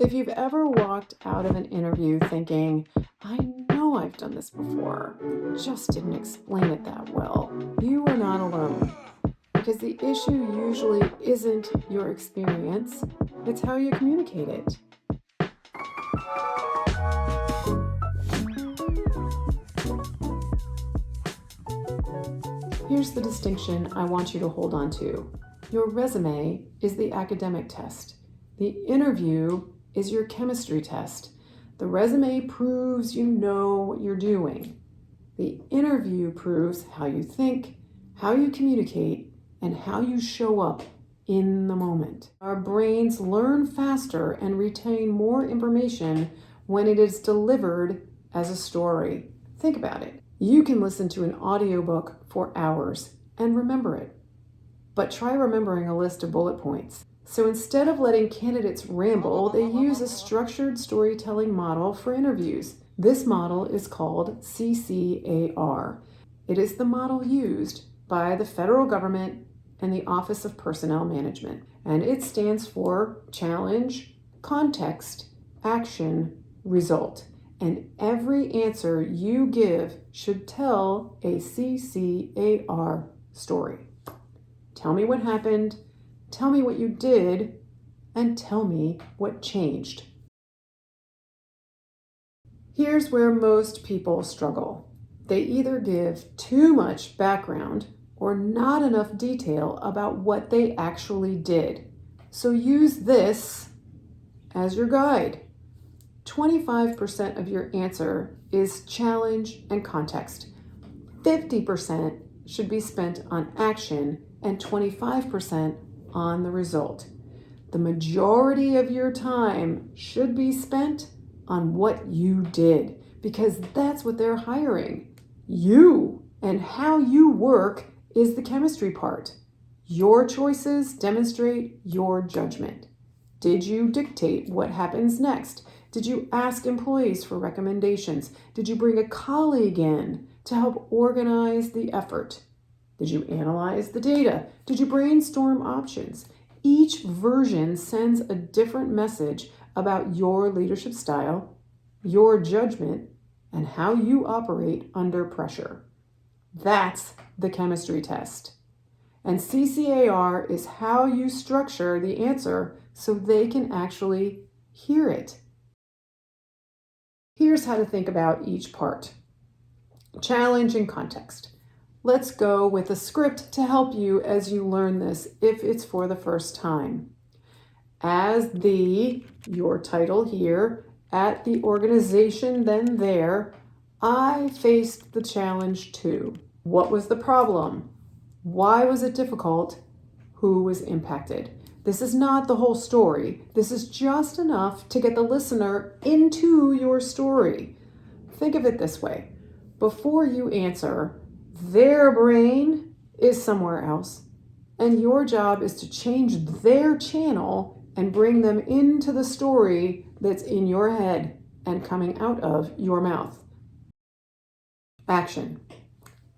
If you've ever walked out of an interview thinking, I know I've done this before, just didn't explain it that well, you are not alone. Because the issue usually isn't your experience, it's how you communicate it. Here's the distinction I want you to hold on to. Your resume is the academic test. The interview is your chemistry test. The resume proves you know what you're doing. The interview proves how you think, how you communicate, and how you show up in the moment. Our brains learn faster and retain more information when it is delivered as a story. Think about it. You can listen to an audiobook for hours and remember it, but try remembering a list of bullet points. So instead of letting candidates ramble, they use a structured storytelling model for interviews. This model is called CCAR. It is the model used by the federal government and the Office of Personnel Management, and it stands for challenge, context, action, result. And every answer you give should tell a CCAR story. Tell me what happened, tell me what you did, and tell me what changed. Here's where most people struggle. They either give too much background or not enough detail about what they actually did. So use this as your guide. 25% of your answer is challenge and context. 50% should be spent on action and 25% on the result. The majority of your time should be spent on what you did, because that's what they're hiring. You and how you work is the chemistry part. Your choices demonstrate your judgment. Did you dictate what happens next? Did you ask employees for recommendations? Did you bring a colleague in to help organize the effort? Did you analyze the data? Did you brainstorm options? Each version sends a different message about your leadership style, your judgment, and how you operate under pressure. That's the chemistry test. And CCAR is how you structure the answer so they can actually hear it. Here's how to think about each part. Challenge and context. Let's go with a script to help you as you learn this if it's for the first time. As your title here, at the organization then there, I faced the challenge too. What was the problem? Why was it difficult? Who was impacted? This is not the whole story. This is just enough to get the listener into your story. Think of it this way. Before you answer, their brain is somewhere else, and your job is to change their channel and bring them into the story that's in your head and coming out of your mouth. Action.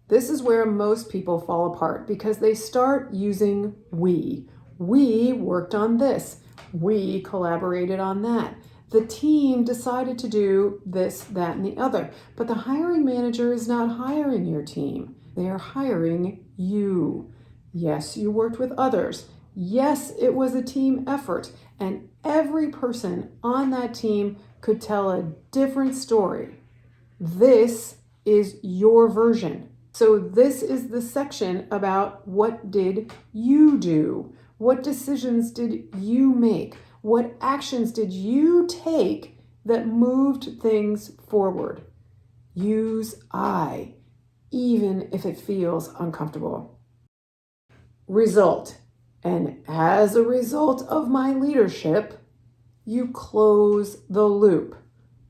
This is where most people fall apart because they start using we. We worked on this. We collaborated on that. The team decided to do this, that, and the other. But the hiring manager is not hiring your team. They are hiring you. Yes, you worked with others. Yes, it was a team effort. And every person on that team could tell a different story. This is your version. So this is the section about what did you do? What decisions did you make? What actions did you take that moved things forward? Use I, even if it feels uncomfortable. Result. And as a result of my leadership, you close the loop.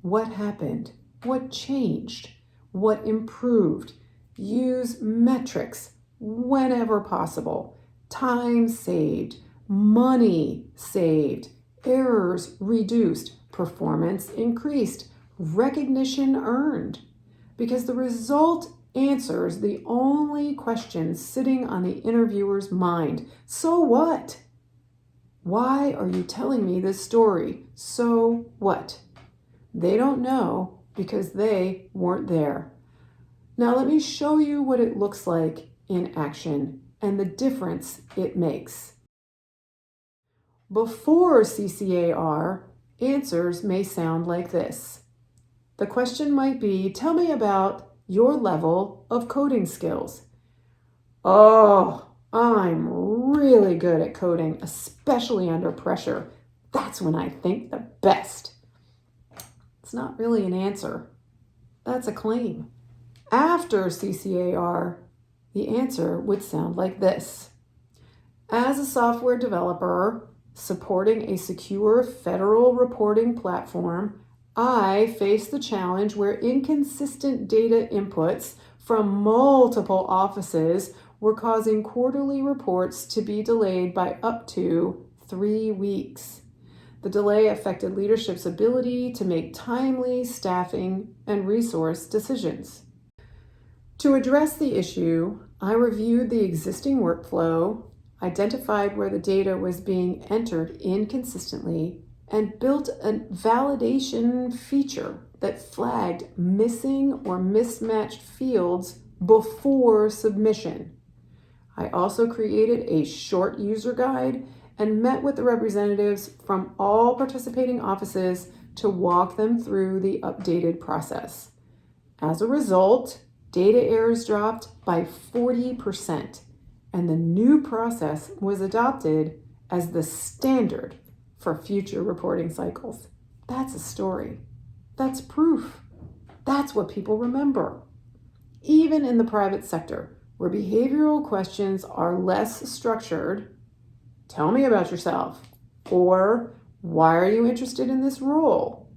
What happened? What changed? What improved? Use metrics whenever possible. Time saved, money saved, errors reduced, performance increased, recognition earned. Because the result answers the only question sitting on the interviewer's mind. So what? Why are you telling me this story? So what? They don't know because they weren't there. Now let me show you what it looks like in action and the difference it makes. Before CCAR, answers may sound like this. The question might be, tell me about your level of coding skills. Oh, I'm really good at coding, especially under pressure. That's when I think the best. It's not really an answer. That's a claim. After CCAR, the answer would sound like this. As a software developer supporting a secure federal reporting platform, I face the challenge where inconsistent data inputs from multiple offices were causing quarterly reports to be delayed by up to 3 weeks. The delay affected leadership's ability to make timely staffing and resource decisions. To address the issue, I reviewed the existing workflow, identified where the data was being entered inconsistently, and built a validation feature that flagged missing or mismatched fields before submission. I also created a short user guide and met with the representatives from all participating offices to walk them through the updated process. As a result, data errors dropped by 40%, and the new process was adopted as the standard for future reporting cycles. That's a story. That's proof. That's what people remember. Even in the private sector, where behavioral questions are less structured, tell me about yourself, or why are you interested in this role?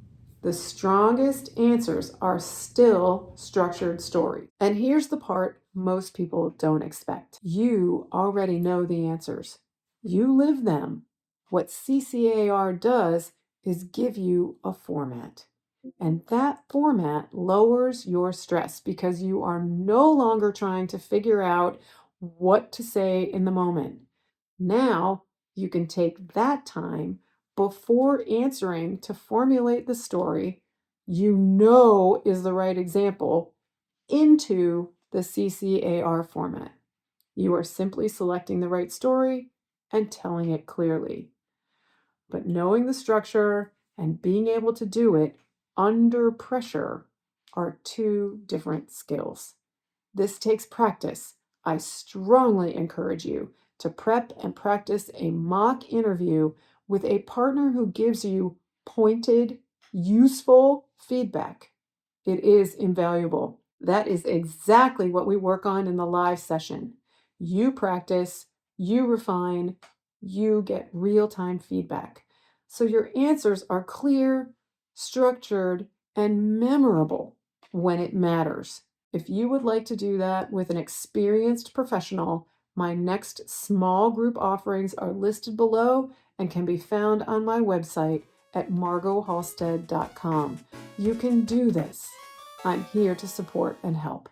The strongest answers are still structured stories. And here's the part most people don't expect. You already know the answers. You live them. What CCAR does is give you a format. And that format lowers your stress because you are no longer trying to figure out what to say in the moment. Now you can take that time before answering to formulate the story you know is the right example into the CCAR format. You are simply selecting the right story and telling it clearly. But knowing the structure and being able to do it under pressure are two different skills. This takes practice. I strongly encourage you to prep and practice a mock interview with a partner who gives you pointed, useful feedback. It is invaluable. That is exactly what we work on in the live session. You practice, you refine, you get real-time feedback. So your answers are clear, structured, and memorable when it matters. If you would like to do that with an experienced professional, my next small group offerings are listed below and can be found on my website at margothalstead.com. You can do this. I'm here to support and help.